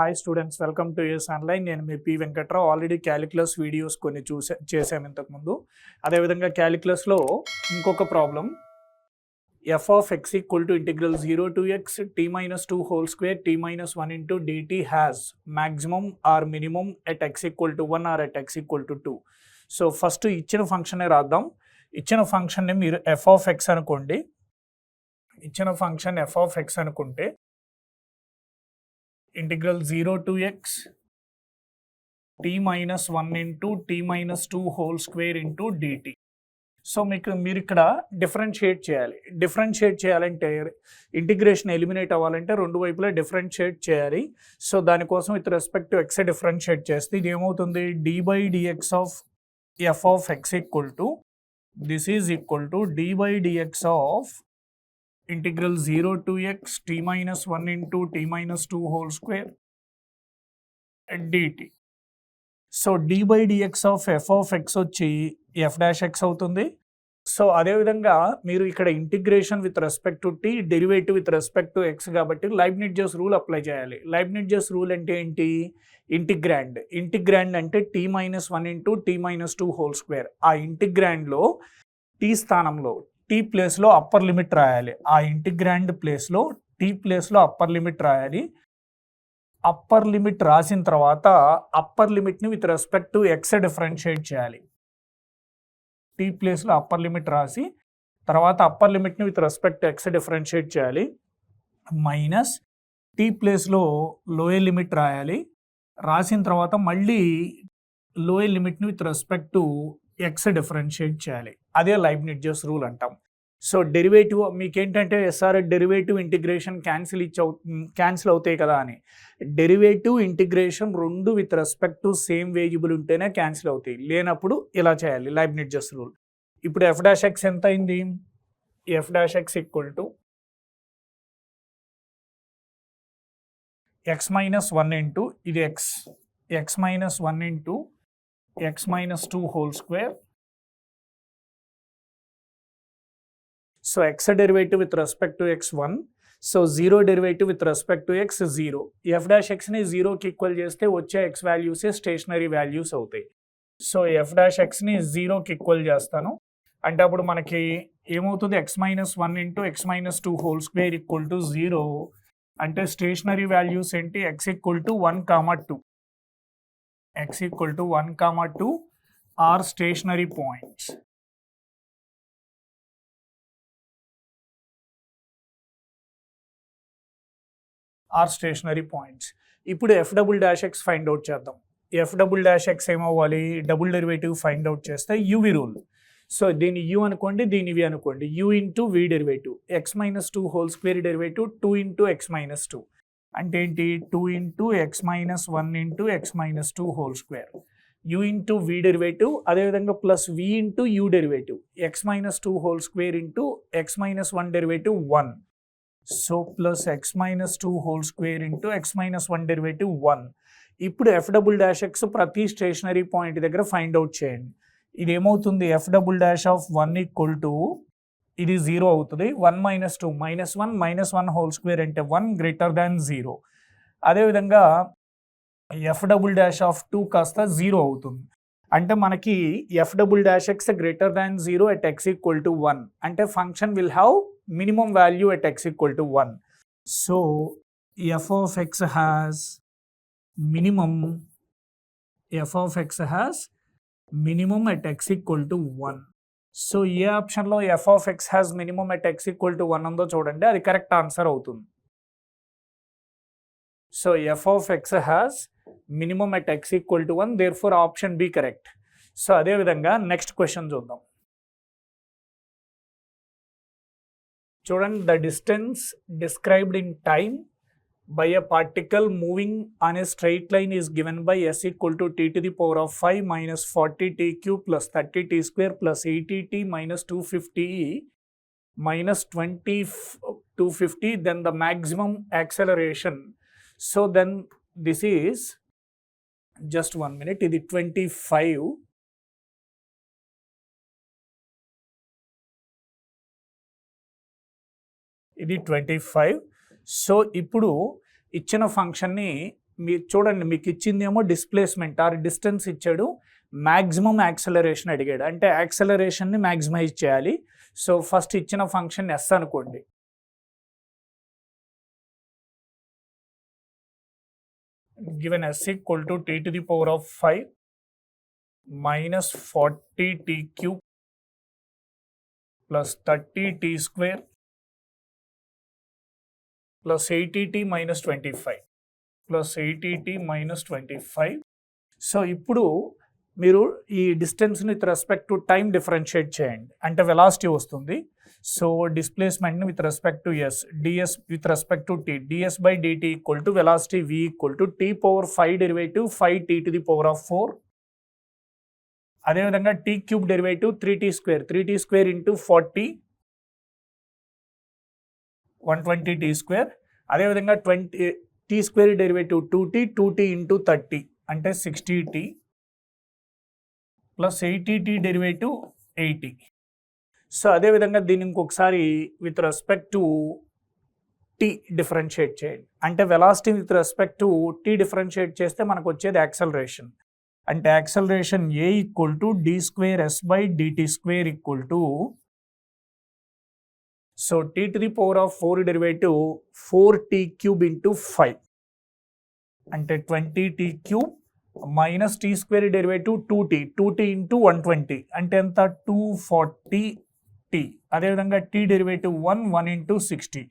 Hi students, welcome to S online. నేను మీ P Venkatrao. Already calculus videos కొన్ని చేసాము ఇంతకుముందు. అదేవిధంగా క్యాలిక్యులస్లో ఇంకొక problem, F of X equal to integral 0 to x t minus 2 whole square t minus 1 into dt has maximum or minimum at x equal to 1 or at x equal to 2. So first ఇచ్చిన ఫంక్షనే రాద్దాం. ఇచ్చిన ఫంక్షన్ని మీరు F of X అనుకోండి. ఇచ్చిన function f of X అనుకుంటే integral 0 to x t minus 1 into t minus 2 whole square into dt. So మీరు ఇక్కడ డిఫరెన్షియేట్ చేయాలి. డిఫరెన్షియేట్ చేయాలంటే ఇంటిగ్రేషన్ ఎలిమినేట్ అవ్వాలంటే రెండు వైపులా డిఫరెన్షియేట్ చేయాలి. సో దానికోసం with respect to X differentiate చేస్తే ఇది ఏమవుతుంది, dy dx of F of X equal to this is equal to dy dx of integral 0 to x t minus 1 into t minus 2 whole square dt. So d by dx of F of X వచ్చి F dash X అవుతుంది. So అదేవిధంగా మీరు ఇక్కడ integration with respect to T, derivative with respect to X కాబట్టి Leibniz's rule apply చేయాలి. Leibniz's rule అంటే ఏంటి, integrand. Integrand అంటే t minus 1 into t minus 2 whole square. ఆ ఇంటిగ్రాండ్లో టీ స్థానంలో టీ ప్లేస్లో అప్పర్ లిమిట్ రాయాలి. ఆ ఇంటిగ్రాండ్ ప్లేస్లో టీ ప్లేస్లో అప్పర్ లిమిట్ రాయాలి. అప్పర్ లిమిట్ రాసిన తర్వాత అప్పర్ లిమిట్ని with respect to X differentiate చేయాలి. టీ ప్లేస్లో అప్పర్ లిమిట్ రాసి తర్వాత అప్పర్ లిమిట్ని with respect to X differentiate చేయాలి. మైనస్ టీ ప్లేస్లో లోయర్ లిమిట్ రాయాలి. రాసిన తర్వాత మళ్ళీ లోయర్ లిమిట్ని with respect to X differentiate చేయాలి. అదే లైబ్నిట్జెస్ రూల్ అంటాం. So derivative మీకేంటంటే SR derivative integration cancel అవుతాయి కదా అని, డెరివేటివ్ ఇంటిగ్రేషన్ రెండు with respect to same variable ఉంటేనే క్యాన్సిల్ అవుతాయి, లేనప్పుడు ఇలా చేయాలి లైబ్నిట్జెస్ రూల్. ఇప్పుడు ఎఫ్ డాష్ ఎక్స్ ఎంత అయింది, F dash X equal to X minus 1 into ఇది X minus 1 into X minus 2 whole square. So X derivative with respect to X 1, so zero derivative with respect to X 0. F dash ఎక్స్ని 0కి equal చేస్తే వచ్చే X వాల్యూసే stationery values అవుతాయి. So f dash ఎక్స్ని 0కి equal చేస్తాను అంటే అప్పుడు మనకి ఏమవుతుంది, X minus 1 into X minus 2 whole square equal to 0. అంటే స్టేషనరీ వాల్యూస్ ఏంటి, X equal to 1, 2. x equal to 1, 2 are stationary points. Are stationary points. ఇప్పుడు f double dash x find out చేద్దాం. ఎఫ్ డబుల్ డాష్ ఎక్స్ ఏమవ్వాలి, double derivative find out చేస్తే uv rule. So దీన్ని u అనుకోండి, దీన్ని v అనుకోండి. U into v derivative, x minus 2 whole square derivative 2 into X minus 2 అంటే ఏంటి, 2 into X minus 1 into X minus 2 whole square. U into v derivative, అదేవిధంగా plus v into u derivative, x minus 2 whole square into X minus 1 derivative 1. So plus X minus 2 whole square into X minus 1 derivative 1. ఇప్పుడు f double dash X ప్రతి stationary point దగ్గర find out చేయండి. ఇది ఏమవుతుంది, F double dash of 1 equal to ఇది 0 అవుతుంది. 1 minus 2 minus 1 whole square అంటే 1 greater than 0. అదేవిధంగా ఎఫ్ డబుల్ డాష్ ఆఫ్ 2 కాస్త 0 అవుతుంది. అంటే మనకి f double dash x greater than 0 at x equal to 1 అంటే function will have minimum value at x equal to 1. So f of x has minimum at x equal to 1. So ఏ ఆప్షన్లో f of x has minimum at x equal to 1 ఉందో చూడండి, అది correct answer అవుతుంది. So f of x has minimum at x equal to 1, there four option B correct. So అదేవిధంగా next question చూద్దాం. చూడండి, the distance described in time by a particle moving on a straight line is given by s equal to t to the power of 5 minus 40t cube plus 30t square plus 80t minus 250 minus 250, then the maximum acceleration. So then this is just 1 minute, ఇది 25, ఇది 25. So ఇప్పుడు ఇచ్చిన ఫంక్షన్ని మీరు చూడండి, మీకు ఇచ్చిందేమో displacement or distance ఇచ్చాడు, మ్యాక్సిమం యాక్సలరేషన్ అడిగాడు. అంటే యాక్సలరేషన్ని మ్యాక్సిమైజ్ చేయాలి. సో ఫస్ట్ ఇచ్చిన ఫంక్షన్ ఎస్ అనుకోండి. Given S equal to T to the power of 5 minus 40 t cube plus 30 t square plus 80 t minus 25 plus 80 t minus 25. So ఇప్పుడు మీరు ఈ డిస్టెన్స్ని with respect to time differentiate చేయండి, అంటే velocity వస్తుంది. So డిస్ప్లేస్మెంట్ని with respect to s, ds with respect to t, ds by dt equal to velocity v equal to t power 5 derivative 5 t to the power of 4. అదేవిధంగా t cube derivative 3t square into 40 120 t square. అదేవిధంగా 20 tea square derivative 2t into 30 అంటే 60t plus 80t derivative 80. So అదేవిధంగా దీన్ని ఇంకొకసారి with respect to tea differentiate చేయండి, అంటే velocity with respect to tea differentiate చేస్తే మనకు వచ్చేది యాక్సలరేషన్. అంటే acceleration A equal to D square S by dt square equal to, so T to the power of 4 derivative 4t cube into 5 అంటే 20t cube minus T square derivative 2t into 120 అంటే ఎంత 240t. అదేవిధంగా T derivative 1 into 60.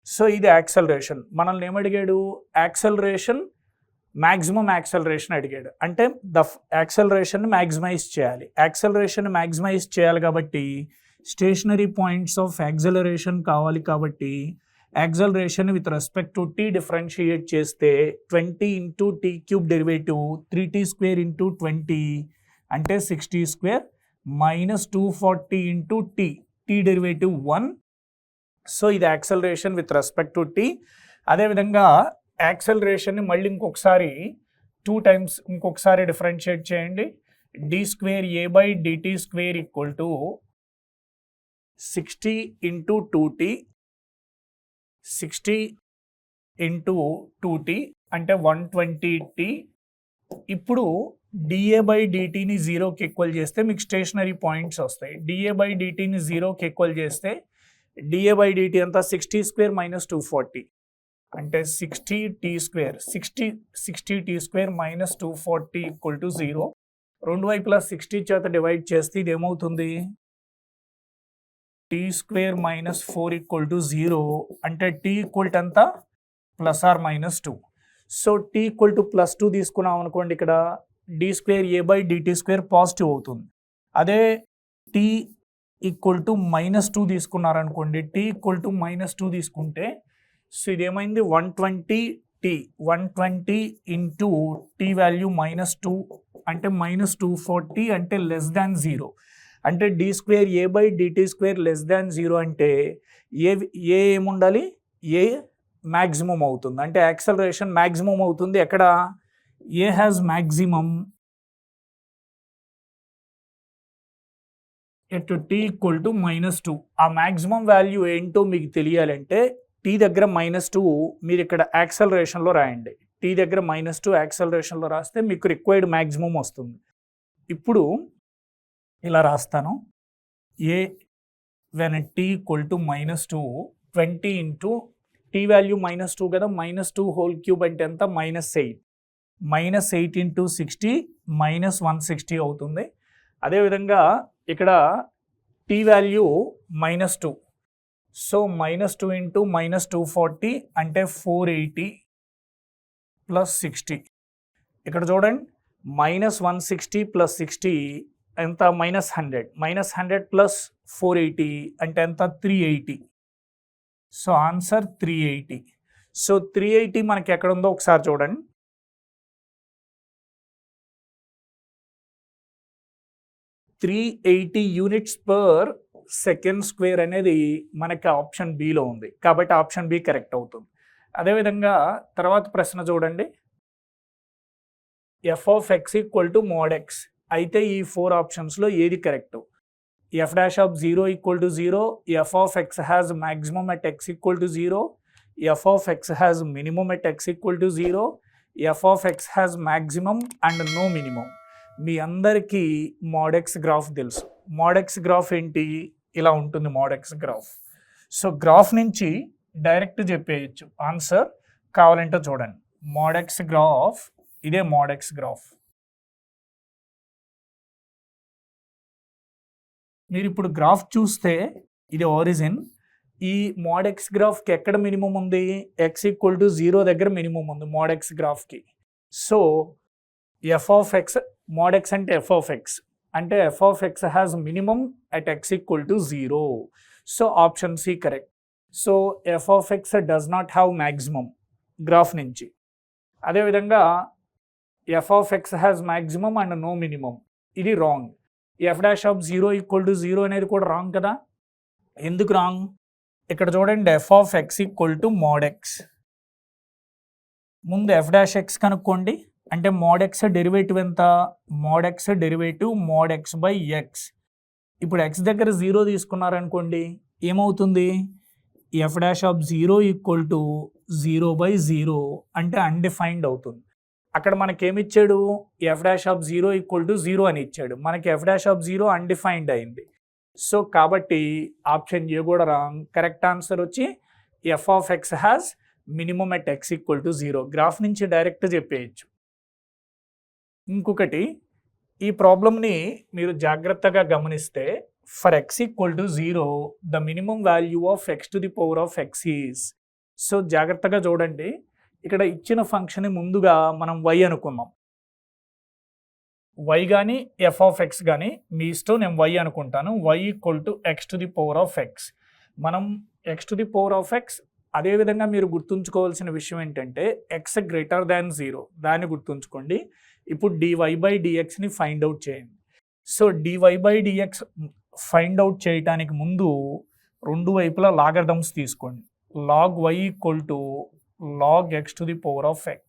So ఇది acceleration. మనల్ని ఏమడిగాడు, acceleration maximum acceleration అడిగాడు, అంటే the acceleration maximize చేయాలి. Acceleration maximize చేయాలి కాబట్టి స్టేషనరీ పాయింట్స్ ఆఫ్ యాక్సలరేషన్ కావాలి. కాబట్టి acceleration with respect to tea differentiate చేస్తే 20 into t cube derivative 3t square into 20 అంటే 60 square minus 240 into t derivative 1. So ఇది acceleration with respect to t. అదేవిధంగా యాక్సలరేషన్ని మళ్ళీ ఇంకొకసారి 2 టైమ్స్ ఇంకొకసారి డిఫరెన్షియేట్ చేయండి. D square a by dt square equal to 60 into 2t 60 into 2t అంటే 120t. ఇప్పుడు డిఏ బై డిటీని 0కి ఈక్వల్ చేస్తే మీకు స్టేషనరీ పాయింట్స్ వస్తాయి. డిఏ బై డిటీని 0కి ఈక్వల్ చేస్తే డిఏ బై డిటీ అంతా 60 స్క్వేర్ మైనస్ 240 అంటే 60t square 60t square minus 240 equal to 0. రెండు వైపులా 60 చేత డివైడ్ చేస్తే ఇది ఏమవుతుంది, t square minus 4 equal to 0 అంటే t ఈక్వల్ టు అంతా plus or minus 2. So t equal to plus 2 తీసుకున్నాం అనుకోండి, ఇక్కడ d square a by dt square positive అవుతుంది. అదే t ఈక్వల్ టు మైనస్ 2 తీసుకున్నారనుకోండి, t ఈక్వల్ టు మైనస్ 2 తీసుకుంటే so ఇదేమైంది 120 ఇంటూ టీ వాల్యూ మైనస్ 2 అంటే మైనస్ 240 అంటే లెస్ దాన్ 0. అంటే d square a by dt square less than 0 అంటే ఏముండాలి, ఏ మ్యాక్సిమం అవుతుంది. అంటే యాక్సలరేషన్ మ్యాక్సిమం అవుతుంది. ఎక్కడ ఏ has maximum at T equal to minus 2. ఆ మ్యాక్సిమం వాల్యూ ఏంటో మీకు తెలియాలంటే టీ దగ్గర -2 మీరు ఇక్కడ యాక్సలరేషన్లో రాయండి. టీ దగ్గర -2 యాక్సలరేషన్లో రాస్తే మీకు రిక్వైర్డ్ మ్యాక్సిమం వస్తుంది. ఇప్పుడు ఇలా రాస్తాను, a when t equal to -2 20 into t value -2 కదా, -2 హోల్ క్యూబ్ అంటే ఎంత -8 -8 ఇంటూ 60 -160 అవుతుంది. అదేవిధంగా ఇక్కడ టీ వాల్యూ -2, సో -2 ఇంటూ -240 అంటే 480 ప్లస్ 60. ఇక్కడ చూడండి -160 ప్లస్ 60 ఎంత -100 ప్లస్ 480 అంటే ఎంత 380. So answer 380. సో 380 మనకి ఎక్కడ ఉందో ఒకసారి చూడండి. (380 యూనిట్స్ పర్ సెకండ్ స్క్వేర్ అనేది మనకి ఆప్షన్ బిలో ఉంది, కాబట్టి ఆప్షన్ బి కరెక్ట్ అవుతుంది. అదేవిధంగా తర్వాత ప్రశ్న చూడండి, f of X equal to mod x అయితే ఈ 4 ఆప్షన్స్లో ఏది correct? F dash of 0 equal to 0, f of x has maximum at x equal to 0, f of x has minimum at x equal to 0, f of x has maximum and no minimum. మీ అందరికీ mod x graph తెలుసు. Mod x graph ఏంటి? ఇలా ఉంటుంది mod x graph. So graph నుంచి direct చెప్పేయచ్చు answer. కావాలంటే చూడండి, మోడెక్స్ గ్రాఫ్, ఇదే మోడెక్స్ గ్రాఫ్. మీరు ఇప్పుడు గ్రాఫ్ చూస్తే ఇది ఆరిజిన్. ఈ మోడెక్స్ గ్రాఫ్కి ఎక్కడ మినిమం ఉంది? ఎక్స్ ఈక్వల్ టు 0 దగ్గర మినిమం ఉంది మోడెక్స్ గ్రాఫ్కి. So f of x, mod x అంటే ఎఫ్ ఆఫ్ ఎక్స్, అంటే f of x has minimum at x equal to 0. So option c correct. So f of x does not have maximum graph నుంచి. అదేవిధంగా f of x has maximum and no minimum, ఇది wrong. F dash of 0 equal to 0 అనేది కూడా wrong కదా. ఎందుకు wrong? ఇక్కడ చూడండి, f of X equal to mod x. ముందు ఎఫ్ డాష్ ఎక్స్ కనుక్కోండి. అంటే మోడెక్స్ డెరివేటివ్ ఎంత? Mod x derivative mod x by x. ఇప్పుడు ఎక్స్ దగ్గర 0 తీసుకున్నారనుకోండి, ఏమవుతుంది? F dash of 0 equal to 0/0 అంటే అన్డిఫైన్డ్ అవుతుంది. అక్కడ మనకేమిచ్చాడు? F dash of 0 equal to 0 అని ఇచ్చాడు. మనకి ఎఫ్ డాష్ ఆఫ్ 0 అన్డిఫైన్డ్ అయింది. సో కాబట్టి ఆప్షన్ ఏ కూడా రాంగ్. కరెక్ట్ ఆన్సర్ వచ్చి f of x has minimum at x equal to 0. Graph నుంచి డైరెక్ట్ చెప్పేయచ్చు. ఇంకొకటి, ఈ ప్రాబ్లమ్ని మీరు జాగ్రత్తగా గమనిస్తే, for X equal to 0 the minimum value of x to the power of X is. So జాగ్రత్తగా చూడండి, ఇక్కడ ఇచ్చిన ఫంక్షన్ ముందుగా మనం y అనుకున్నాం. y కానీ ఎఫ్ ఆఫ్ ఎక్స్ కానీ మీ ఇష్టం, నేను y అనుకుంటాను. y equal to x to the power of x. మనం x to the power of x. అదేవిధంగా మీరు గుర్తుంచుకోవాల్సిన విషయం ఏంటంటే ఎక్స్ గ్రేటర్ దాన్ 0, దాన్ని గుర్తుంచుకోండి. ఇప్పుడు dy/dxని ఫైండ్ అవుట్ చేయండి. సో dy/dx ఫైండ్ అవుట్ చేయడానికి ముందు రెండు వైపులా లాగరిథమ్స్ తీసుకోండి. log y equal to log x to the power of x.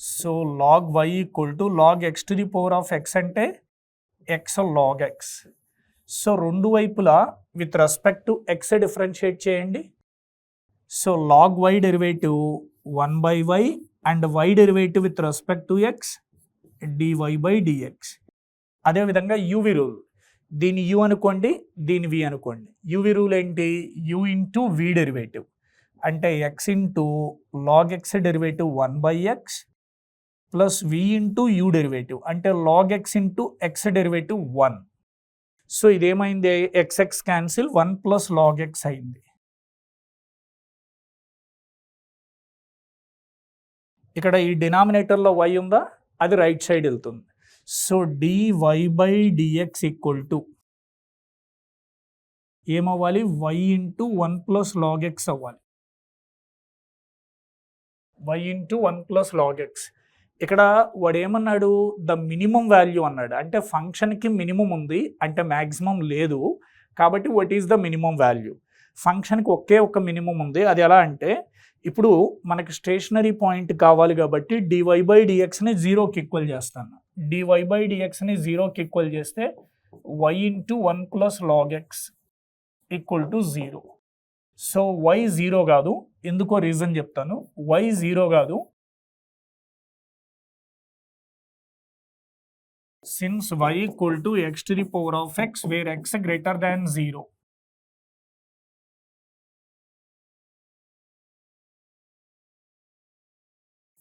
So log y equal to log x to the power of x అంటే x log x. సో రెండు వైపులా with respect to x differentiate చేయండి. So log y derivative 1/y and y derivative with respect to x dy/dx. అదేవిధంగా uv rule, దీని u అనుకోండి, దీని v అనుకోండి. uv rule ఏంటి? u ఇంటూ v డెరివేటివ్ అంటే x into log x derivative 1/x plus v into u derivative అంటే log x into x derivative 1. So ఇదేమైంది? xx cancel, 1 plus log x అయింది. ఇక్కడ ఈ డినామినేటర్లో y ఉందా, అది రైట్ సైడ్ వెళ్తుంది. సో dy/dx ఈక్వల్ టు ఏమవ్వాలి? y into 1 plus log x అవ్వాలి. y into 1 plus log x. ఇక్కడ వాడు ఏమన్నాడు? ద మినిమం వాల్యూ అన్నాడు. అంటే ఫంక్షన్కి మినిమం ఉంది, అంటే మ్యాక్సిమం లేదు. కాబట్టి what is the minimum value? ఫంక్షన్కి ఒకే ఒక మినిమం ఉంది. అది ఎలా అంటే, ఇప్పుడు మనకి స్టేషనరీ పాయింట్ కావాలి కాబట్టి dy/dxని 0కి ఈక్వల్ చేస్తాను. dy/dxని 0కి ఈక్వల్ చేస్తే y into 1 plus log x equal to 0. So y 0 కాదు. ఎందుకో రీజన్ చెప్తాను. y 0 కాదు. Since y equal to x to the power of x where x greater than 0.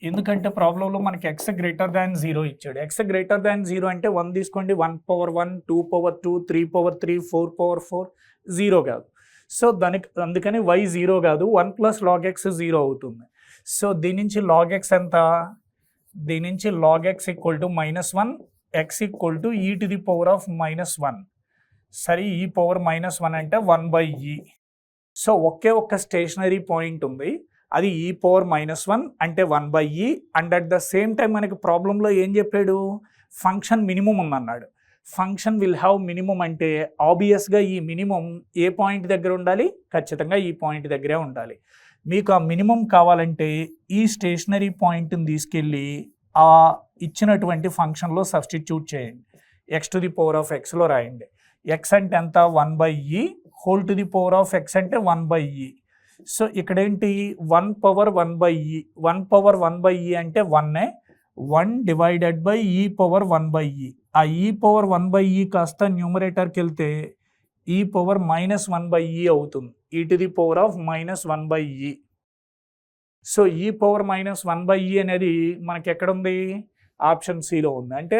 ఎందుకంటే ప్రాబ్లంలో మనకి x గ్రేటర్ దాన్ 0 ఇచ్చాడు. x గ్రేటర్ దాన్ 0 అంటే 1 తీసుకోండి, 1/1, 2/2, 3/3, 4/4, 0 కాదు. సో అందుకని y 0 కాదు. 1 ప్లస్ log x 0 అవుతుంది. సో దీని నుంచి log x ఎంత? దీని నుంచి log x equal to -1, x equal to e to the power of -1. సరే, e పవర్ -1 అంటే 1/e. సో ఒకే ఒక్క స్టేషనరీ పాయింట్ ఉంది, అది e పవర్ -1 అంటే 1/e. And at the same time మనకి ప్రాబ్లంలో ఏం చెప్పాడు? ఫంక్షన్ మినిమం ఉందన్నాడు. ఫంక్షన్ విల్ హ్యావ్ మినిమం అంటే ఆబ్వియస్గా ఈ మినిమం ఏ పాయింట్ దగ్గర ఉండాలి? ఖచ్చితంగా ఈ పాయింట్ దగ్గరే ఉండాలి. మీకు ఆ మినిమం కావాలంటే ఈ స్టేషనరీ పాయింట్ని తీసుకెళ్ళి ఆ ఇచ్చినటువంటి ఫంక్షన్లో సబ్స్టిట్యూట్ చేయండి. x to the power of xలో రాయండి. x అంటే ఎంత? 1/e. Whole to the power of x అంటే 1/e. So ఇక్కడేంటి 1 power 1/e 1 power 1/e అంటే 1 1 డివైడెడ్ బై ఈ పవర్ 1/e. ఆ ఈ పవర్ 1/e కాస్త న్యూమరేటర్కి వెళ్తే ఈ పవర్ -1/e అవుతుంది, e to the power of -1/e. So e power -1/e అనేది మనకి ఎక్కడ ఉంది, ఆప్షన్ సిలో ఉంది. అంటే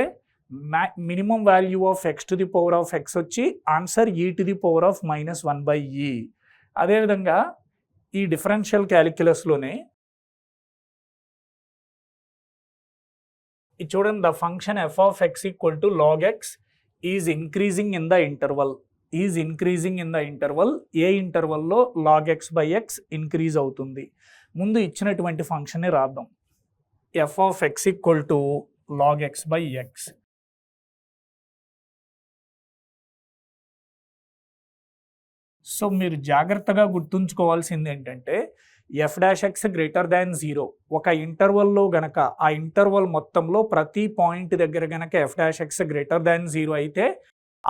minimum value of x to the power of X వచ్చి answer e to the power of -1/e. అదేవిధంగా ఈ డిఫరెన్షియల్ క్యాలిక్యులస్లోనే ఇది చూడండి, the function f of X equal to log x is increasing in the interval. Is increasing in the interval, ఏ ఇంటర్వల్లో log x by x increase అవుతుంది. ముందు ఇచ్చినటువంటి ఫంక్షన్ని రాద్దాం. F of X equal to log x by x. So మీరు జాగ్రత్తగా గుర్తుంచుకోవాల్సింది ఏంటంటే f dash x greater than 0 ఒక ఇంటర్వల్లో గనక ఆ ఇంటర్వల్ మొత్తంలో ప్రతి పాయింట్ దగ్గర గనక F dash x greater than 0 అయితే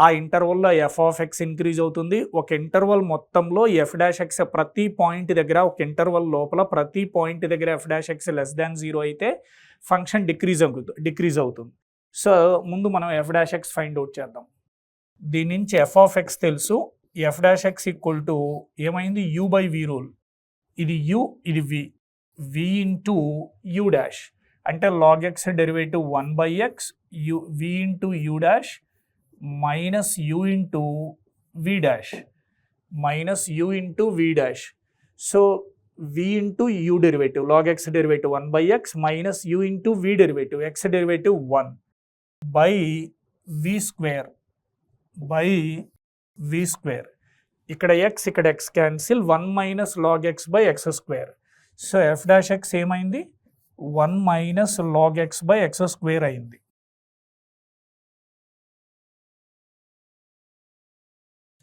ఆ ఇంటర్వల్లో ఎఫ్ ఆఫ్ ఎక్స్ ఇంక్రీజ్ అవుతుంది. ఒక ఇంటర్వల్ మొత్తంలో ఎఫ్ డాష్ ఎక్స్ ప్రతి పాయింట్ దగ్గర, ఒక ఇంటర్వల్ లోపల ప్రతి పాయింట్ దగ్గర F dash X less than 0 అయితే ఫంక్షన్ డిక్రీజ్ అవుతుంది. సో ముందు మనం F dash x find out చేద్దాం. దీని నుంచి ఎఫ్ ఆఫ్ ఎక్స్ తెలుసు, F dash X equal to ఏమైంది, యూ బై వి రూల్. ఇది యూ, ఇది వి ఇంటూ యూ డాష్ అంటే log x derivative 1/x v into u dash minus u into v dash so v into u derivative log x derivative 1/x minus u into v derivative x derivative 1 by v square ఇక్కడ x ఇక్కడ x cancel 1 minus log x by x square. So f dash x ఏమైంది, 1 minus log x by x square అయింది.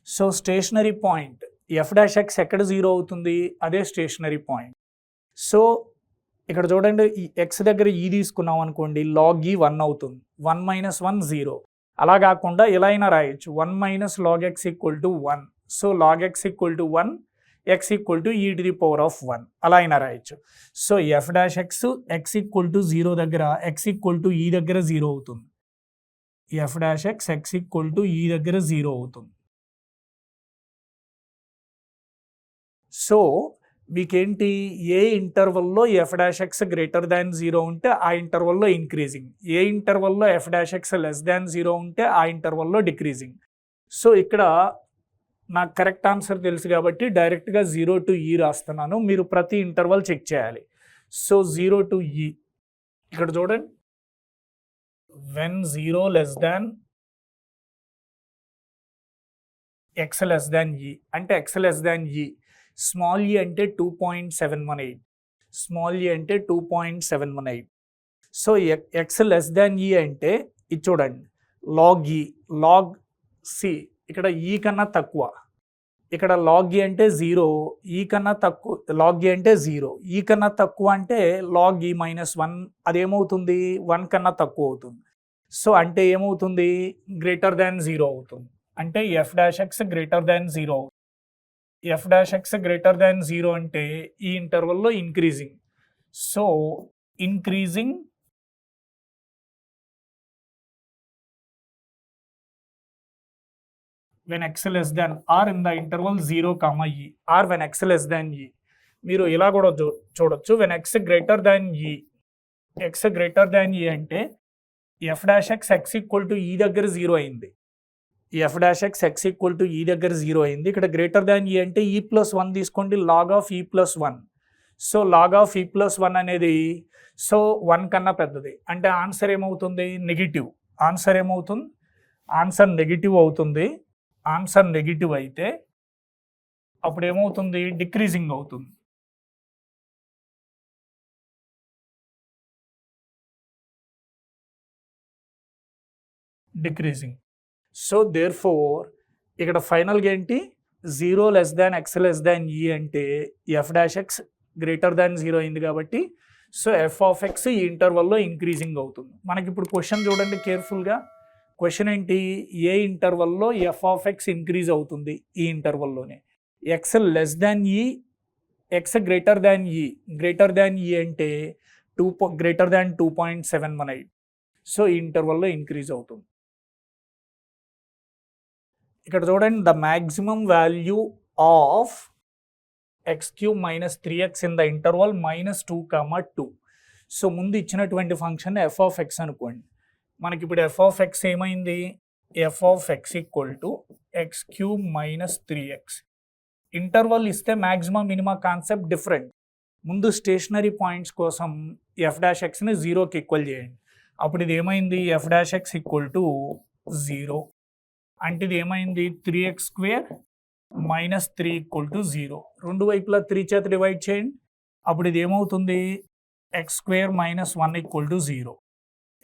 So stationary point f dash X ఎక్కడ 0 అవుతుంది, అదే stationary point. So ఇక్కడ చూడండి, ఈ ఎక్స్ దగ్గర ఈ తీసుకున్నాం అనుకోండి, లాగ్ ఈ 1 అవుతుంది, 1 మైనస్ 1 0. అలా కాకుండా ఎలా అయినా రాయొచ్చు, 1 minus log x equal to 1. So log x equal to 1, x equal to e to the power of 1 అలా అయినా రాయొచ్చు. So f dash x x equal to 0 దగ్గర ఎక్స్ ఈక్వల్ టు ఈ దగ్గర 0 అవుతుంది. F dash x x equal to e దగ్గర 0 అవుతుంది. So మీకేంటి, ఏ ఇంటర్వల్లో f dash x greater than 0 ఉంటే ఆ ఇంటర్వల్లో ఇంక్రీజింగ్, ఏ ఇంటర్వల్లో f dash X less than 0 ఉంటే ఆ ఇంటర్వల్లో డిక్రీజింగ్. సో ఇక్కడ నాకు కరెక్ట్ ఆన్సర్ తెలుసు కాబట్టి డైరెక్ట్గా 0 to e రాస్తున్నాను. మీరు ప్రతి ఇంటర్వల్ చెక్ చేయాలి. సో 0 to e ఇక్కడ చూడండి, when 0 less than x less than e అంటే X less than e, small e అంటే 2.718, స్మాల్ e అంటే 2.718. So X less than e అంటే ఇది చూడండి, లాగ్ e, లాగ్ c ఇక్కడ ఈ కన్నా తక్కువ, ఇక్కడ లాగ్ ఈ అంటే 0, ఈ కన్నా తక్కువ, లాగ్ ఈ అంటే 0, ఈ కన్నా తక్కువ అంటే లాగ్ ఈ -1, అదేమవుతుంది 1 కన్నా తక్కువ అవుతుంది. సో అంటే ఏమవుతుంది, గ్రేటర్ దాన్ 0 అవుతుంది. అంటే f dash x greater than 0, F dash x greater than 0 అంటే ఈ ఇంటర్వల్లో increasing. So increasing when x less than r in the interval 0, e or when x less than e. మీరు ఇలా కూడా చూడొచ్చు, when x greater than e, x greater than e అంటే f dash x x equal to e దగ్గర 0 అయింది, f dash x x equal to e దగ్గర 0 అయింది. ఇక్కడ గ్రేటర్ దాన్ e అంటే e ప్లస్ 1 తీసుకోండి, log of e plus 1. So log of e plus 1 అనేది so 1 కన్నా పెద్దది, అంటే ఆన్సర్ ఏమవుతుంది, నెగిటివ్. ఆన్సర్ ఏమవుతుంది, ఆన్సర్ నెగిటివ్ అవుతుంది. ఆన్సర్ నెగిటివ్ అయితే అప్పుడు ఏమవుతుంది, డిక్రీజింగ్ అవుతుంది. డిక్రీజింగ్. సో దేర్ ఫోర్ ఇక్కడ ఫైనల్గా ఏంటి, 0 less than x less than ఈ అంటే f dash x greater than 0 అయింది కాబట్టి సో ఎఫ్ ఆఫ్ ఎక్స్ ఈ ఇంటర్వల్లో ఇంక్రీజింగ్ అవుతుంది. మనకి ఇప్పుడు క్వశ్చన్ చూడండి కేర్ఫుల్గా. క్వశ్చన్ ఏంటి, ఏ ఇంటర్వల్లో ఎఫ్ ఆఫ్ ఎక్స్ ఇంక్రీజ్ అవుతుంది, ఈ ఇంటర్వల్లోనే. ఎక్స్ లెస్ దాన్ ఈ ఎక్స్ గ్రేటర్ దాన్ ఈ అంటే గ్రేటర్ దాన్ 2.718. సో ఈ ఇంటర్వల్లో ఇంక్రీజ్ అవుతుంది. ఇక్కడ చూడండి, the maximum value of X cube minus 3x in the interval -2, 2. So ముందు ఇచ్చినటువంటి ఫంక్షన్ ఎఫ్ ఆఫ్ ఎక్స్ అనుకోండి. మనకి ఇప్పుడు ఎఫ్ ఆఫ్ ఎక్స్ ఏమైంది, F of X equal to X cube minus 3x. Interval ఇస్తే మ్యాక్సిమం మినిమా కాన్సెప్ట్ డిఫరెంట్. ముందు stationery points కోసం F dash ఎక్స్ని 0కి ఈక్వల్ చేయండి. అప్పుడు ఇది ఏమైంది, F dash X equal to 0. అంటే ఇది ఏమైంది, 3x² మైనస్ 3 ఈక్వల్ టు 0. రెండు వైపులా 3 చేత డివైడ్ చేయండి. అప్పుడు ఇది ఏమవుతుంది, x² minus 1 equal to 0.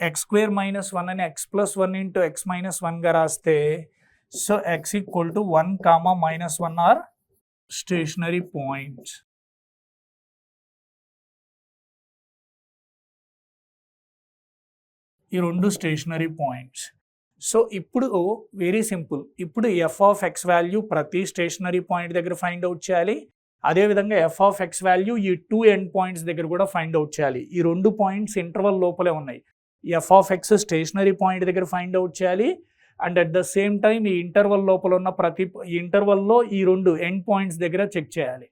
x² minus 1 అని x+1 ఇంటూ x మైనస్ 1గా రాస్తే, so x equal to 1, -1 are stationary points. ఈ రెండు స్టేషనరీ పాయింట్స్. సో ఇప్పుడు వెరీ సింపుల్, ఇప్పుడు ఎఫ్ ఆఫ్ ఎక్స్ వాల్యూ ప్రతి స్టేషనరీ పాయింట్ దగ్గర ఫైండ్ అవుట్ చేయాలి. అదేవిధంగా ఎఫ్ ఆఫ్ ఎక్స్ వాల్యూ ఈ 2 ఎండ్ పాయింట్స్ దగ్గర కూడా ఫైండ్ అవుట్ చేయాలి. ఈ 2 పాయింట్స్ ఇంటర్వల్ లోపలే ఉన్నాయి. F of x stationary point దగ్గర ఫైండ్ అవుట్ చేయాలి. And at the same time ఈ ఇంటర్వల్ లోపల ఉన్న ప్రతి ఇంటర్వల్లో ఈ 2 ఎండ్ పాయింట్స్ దగ్గర చెక్ చేయాలి.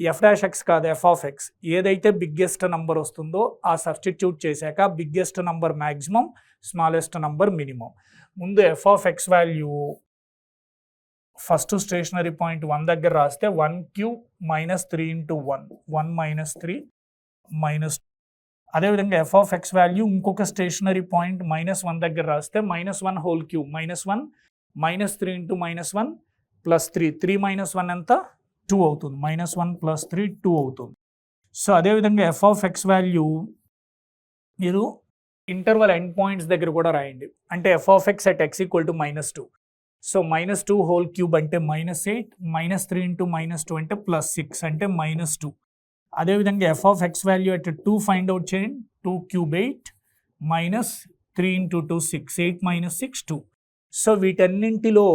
ఎఫ్ డాష్ ఎక్స్ కాదు, ఎఫ్ ఆఫ్ ఎక్స్ ఏదైతే బిగ్గెస్ట్ నంబర్ వస్తుందో ఆ సబ్స్టిట్యూట్ చేశాక biggest number maximum, smallest number minimum. ముందు f of x value first stationary point 1 దగ్గర రాస్తే 1³ మైనస్ 3 ఇంటూ 1 మైనస్ 3 మైనస్. అదేవిధంగా ఎఫ్ ఆఫ్ ఎక్స్ వాల్యూ ఇంకొక స్టేషనరీ పాయింట్ -1 దగ్గర రాస్తే -1 whole cube -1 minus 3 into -1 plus 3. 3 minus 1 ఎంత, 2 అవుతుంది. -1 ప్లస్ 3 2 అవుతుంది. సో అదేవిధంగా ఎఫ్ ఆఫ్ ఎక్స్ వాల్యూ మీరు ఇంటర్వల్ ఎండ్ పాయింట్స్ దగ్గర కూడా రాయండి. అంటే f of X at x equal to -2. So -2 whole cube అంటే -8, -3 ఇంటూ -2 అంటే +6 అంటే -2. అదేవిధంగా f of x value at 2 find out చేయండి. 2³ 8 -3 ఇంటూ 2 6, 8 - 6 2. సో వీటన్నింటిలో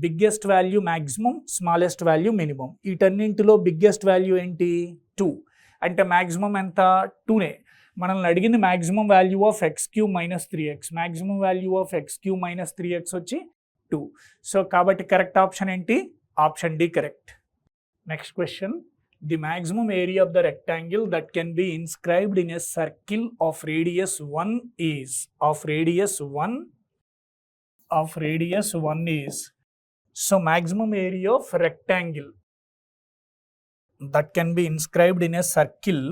biggest value maximum, smallest value minimum. వీటన్నింటిలో బిగ్గెస్ట్ వాల్యూ ఏంటి, 2. అంటే మ్యాక్సిమం ఎంత, 2నే. మనల్ని అడిగింది maximum value of x³ minus 3x. Maximum value of x³ minus 3x వచ్చి 2. సో కాబట్టి కరెక్ట్ ఆప్షన్ ఏంటి, option d correct. Next question, the maximum area of the rectangle that can be inscribed in a circle of radius 1 is, so maximum area of rectangle that can be inscribed in a circle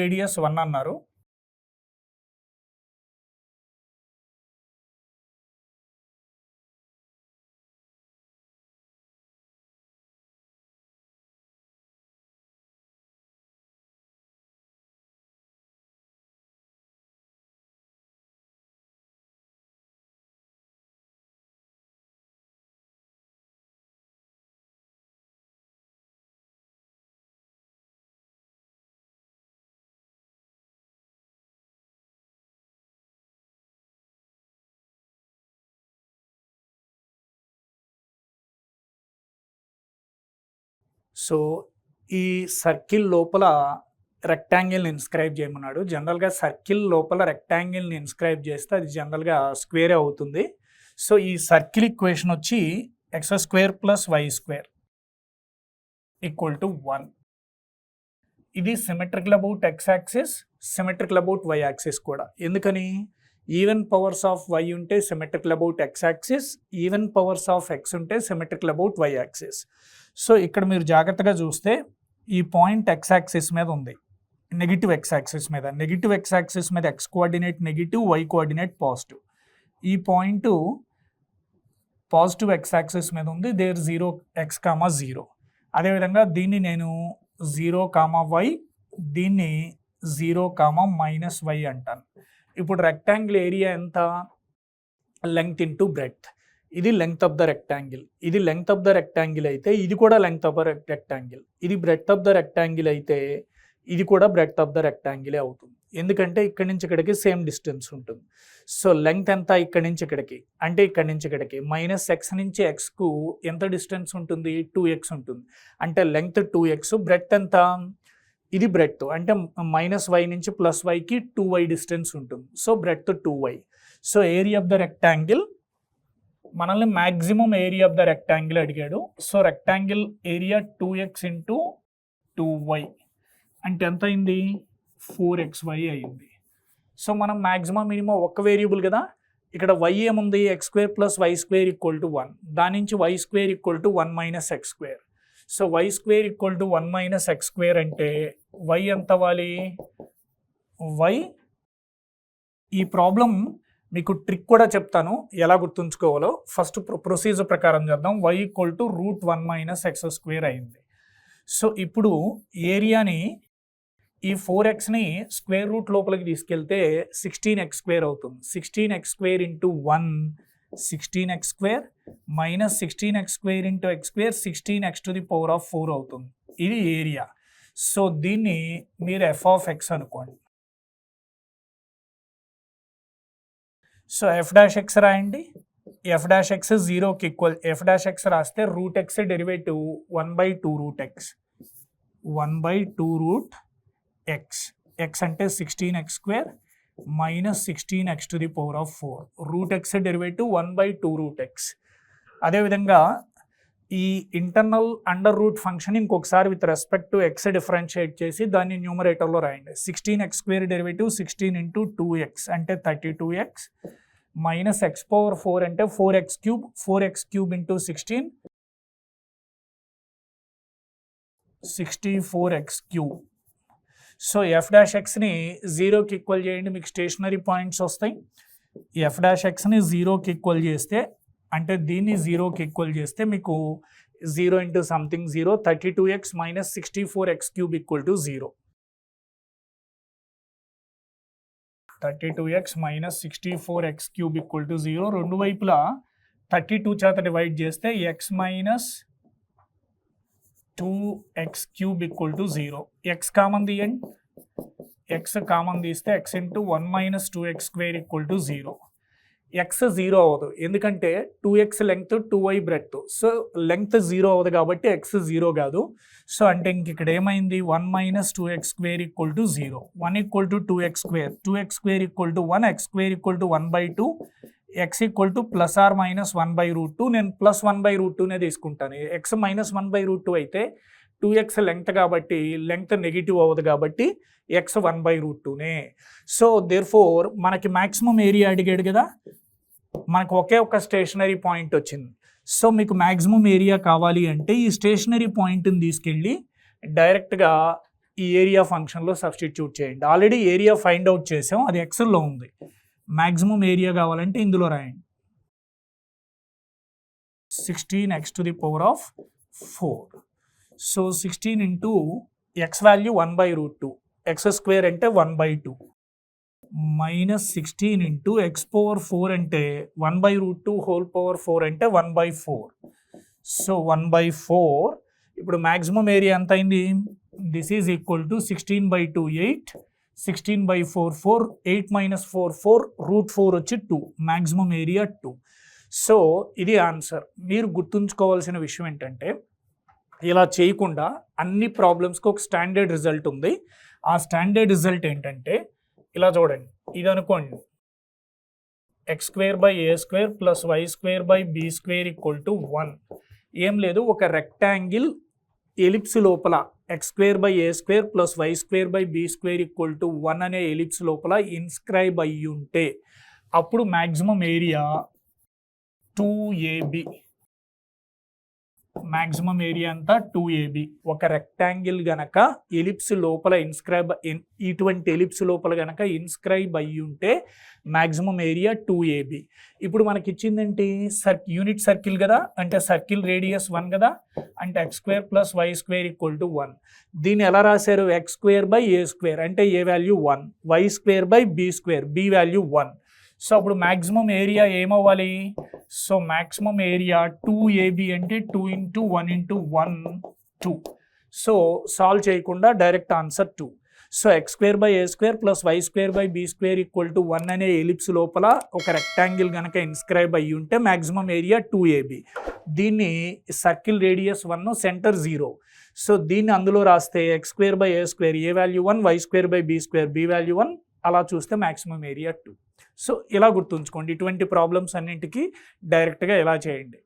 radius 1 అన్నారు. So ఈ circle లోపల రెక్టాంగిల్ని inscribe చేయమన్నాడు. జనరల్గా circle లోపల రెక్టాంగిల్ని inscribe చేస్తే అది జనరల్గా స్క్వేరే అవుతుంది. సో ఈ సర్కిల్ ఈక్వేషన్ వచ్చి x² + y² = 1. ఇది symmetrical about x axis, symmetrical about y axis కూడా. ఎందుకని, ఈవెన్ పవర్స్ ఆఫ్ y ఉంటే symmetrical about x axis, even powers of x ఉంటే symmetrical about y axis. So ఇక్కడ మీరు జాగ్రత్తగా చూస్తే ఈ పాయింట్ x యాక్సిస్ మీద ఉంది, నెగిటివ్ x యాక్సిస్ మీద. నెగిటివ్ x యాక్సిస్ మీద x coordinate negative, y coordinate positive. ఈ పాయింట్ పాజిటివ్ x యాక్సిస్ మీద ఉంది, దేర్ 0x, 0. అదేవిధంగా దీన్ని నేను 0, y, దీన్ని 0, -y అంటాను. ఇప్పుడు రెక్టాంగిల్ ఏరియా ఎంత, లెంగ్త్ ఇంటూ బ్రెడ్త్. ఇది లెంగ్త్ ఆఫ్ ద రెక్టాంగిల్, ఇది లెంగ్త్ ఆఫ్ ద రెక్టాంగిల్ అయితే ఇది కూడా లెంగ్త్ ఆఫ్ ద రెక్టాంగిల్. ఇది బ్రెడ్త్ ఆఫ్ ద రెక్టాంగిల్ అయితే ఇది కూడా బ్రెడ్త్ ఆఫ్ ద రెక్టాంగిలే అవుతుంది. ఎందుకంటే ఇక్కడి నుంచి ఇక్కడికి సేమ్ డిస్టెన్స్ ఉంటుంది. సో లెంగ్త్ ఎంత ఇక్కడి నుంచి ఇక్కడికి, అంటే ఇక్కడి నుంచి ఇక్కడికి మైనస్ ఎక్స్ నుంచి ఎక్స్కు ఎంత డిస్టెన్స్ ఉంటుంది, 2x ఉంటుంది. అంటే లెంగ్త్ 2x, బ్రెడ్త్ ఎంత, ఇది బ్రెడ్త్, అంటే మైనస్ వై నుంచి ప్లస్ వైకి 2y డిస్టెన్స్ ఉంటుంది. So breadth 2y. So area of the rectangle, మనల్ని maximum area of the rectangle అడిగాడు. So rectangle area 2x into 2y అంటే ఎంత అయింది, 4xy అయింది. సో మనం మ్యాక్సిమం మినిమం ఒక్క వేరియబుల్ కదా, ఇక్కడ y ఏముంది, x² + y² = 1, దాని నుంచి y² = 1 - x². So y² = 1 - x² అంటే y ఎంత అవ్వాలి, y, ఈ ప్రాబ్లం మీకు ట్రిక్ కూడా చెప్తాను ఎలా గుర్తుంచుకోవాలో. ఫస్ట్ ప్రొసీజర్ ప్రకారం చేద్దాం. y = √1 - x² అయింది. సో ఇప్పుడు ఏరియాని, ఈ 4xని స్క్వేర్ రూట్ లోపలికి తీసుకెళ్తే 16x² అవుతుంది. 16x² into 1 16x² minus 16x² into x², 16x⁴ అవుతుంది. ఇది ఏరియా. సో దీన్ని మీరు f(x) అనుకోండి. సో f'(x) రాయండి. f'(x) 0కి ఈక్వల్, f'(x) రాస్తే √x derivative 1/2√x, 1/2√x. x అంటే 16x² minus 16x⁴. √x derivative 1/2√x. అదేవిధంగా ఈ ఇంటర్నల్ అండర్ రూట్ ఫంక్షన్ ఇంకొకసారి with respect to x differentiate చేసి దాన్ని న్యూమరేటర్లో రాయండి. 16x² డెరివేటివ్ 16 ఇంటూ 2x అంటే 32x మైనస్ x⁴ అంటే 4x³ 4x³ into 16 64x³. So f'(x)ని 0కి ఈక్వల్ చేయండి, మీకు స్టేషనరీ పాయింట్స్ వస్తాయి. f'(x)ని 0కి ఈక్వల్ చేస్తే, అంటే దీన్ని 0కి ఈక్వల్ చేస్తే మీకు 0 into something 0, 32x minus 64x³ = 0. 32x minus 64x³ = 0. రెండు వైపులా 32 చేత డివైడ్ చేస్తే x minus 2x³ = 0. x common తీయండి, x కామన్ తీస్తే x into 1 minus 2x² = 0. x 0 అవ్వదు, ఎందుకంటే 2x length 2y breadth. So length 0 అవ్వదు కాబట్టి x 0 కాదు. సో అంటే ఇంక ఇక్కడ ఏమైంది, 1 minus 2x² = 0. 1 = 2x², 2x² = 1, x² = 1/2, x + are minus 1/√2. నేను ప్లస్ 1/√2నే తీసుకుంటాను. x మైనస్ 1/√2 అయితే 2x లెంగ్త్ కాబట్టి లెంగ్త్ నెగిటివ్ అవ్వదు కాబట్టి x 1/√2నే. సో దేర్ఫోర్ మనకి మ్యాక్సిమం ఏరియా అడిగాడు కదా, మనకు ఒకే ఒక స్టేషనరీ పాయింట్ వచ్చింది. సో మీకు మ్యాక్సిమం ఏరియా కావాలి అంటే ఈ స్టేషనరీ పాయింట్ని తీసుకెళ్ళి డైరెక్ట్గా ఈ ఏరియా ఫంక్షన్లో సబ్స్టిట్యూట్ చేయండి. ఆల్రెడీ ఏరియా ఫైండ్ అవుట్ చేసాం, అది ఎక్స్లో ఉంది. మ్యాక్సిమం ఏరియా కావాలంటే ఇందులో రాయండి, 16x⁴. So 16 into x value 1/√2, x² అంటే 1/2 మైనస్ 16 ఇంటూ x⁴ అంటే 1/√2 హోల్ పవర్ 4 అంటే 1/4. సో 1/4. ఇప్పుడు మ్యాక్సిమం ఏరియా ఎంత అయింది, this is equal to 16/2 8, 16/4 4, 8 minus 4 4, √4 వచ్చి 2, మ్యాక్సిమం ఏరియా 2. సో ఇది ఆన్సర్. మీరు గుర్తుంచుకోవాల్సిన విషయం ఏంటంటే ఇలా చేయకుండా అన్ని ప్రాబ్లమ్స్కి ఒక స్టాండర్డ్ రిజల్ట్ ఉంది. ఆ స్టాండర్డ్ రిజల్ట్ ఏంటంటే ఇలా చూడండి, ఇది అనుకోండి, x² + y² + b² = 1. ఏం లేదు, ఒక రెక్టాంగిల్ ఎలిప్స్ లోపల x² / a² + y² / b² = 1 అనే ఎలిప్స్ లోపల ఇన్స్క్రైబ్ అయ్యి ఉంటే అప్పుడు maximum area 2ab. Maximum area అంతా 2ab. ఒక రెక్టాంగిల్ గనక ఎలిప్స్ లోపల ఇటువంటి ఎలిప్స్ లోపల గనక ఇన్స్క్రైబ్ అయ్యి ఉంటే మ్యాక్సిమం ఏరియా 2ab. ఇప్పుడు మనకి ఇచ్చిందేంటి, యూనిట్ సర్కిల్ కదా, అంటే సర్కిల్ రేడియస్ 1 కదా, అంటే x² + y² = 1. దీన్ని ఎలా రాశారు, x² / a² అంటే a value 1, y² / b², b value 1. So అప్పుడు మ్యాక్సిమం ఏరియా ఏమవ్వాలి, సో మ్యాక్సిమం ఏరియా 2ab అంటే 2 ఇంటూ 1 ఇంటూ 1 2. సో సాల్వ్ చేయకుండా direct answer 2. So x square by a square plus y square by b square equal to 1 అనే ellipse లోపల ఒక rectangle కనుక inscribe అయ్యి ఉంటే మ్యాక్సిమం ఏరియా 2AB. దీన్ని సర్కిల్ రేడియస్ 1, సెంటర్ 0. సో దీన్ని అందులో రాస్తే x square by a square, a value 1, y square by b square, b value 1, అలా చూస్తే మ్యాక్సిమం ఏరియా 2. సో ఇలా గుర్తుంచుకోండి. ఇటువంటి ప్రాబ్లమ్స్ అన్నింటికి డైరెక్ట్గా ఇలా చేయండి.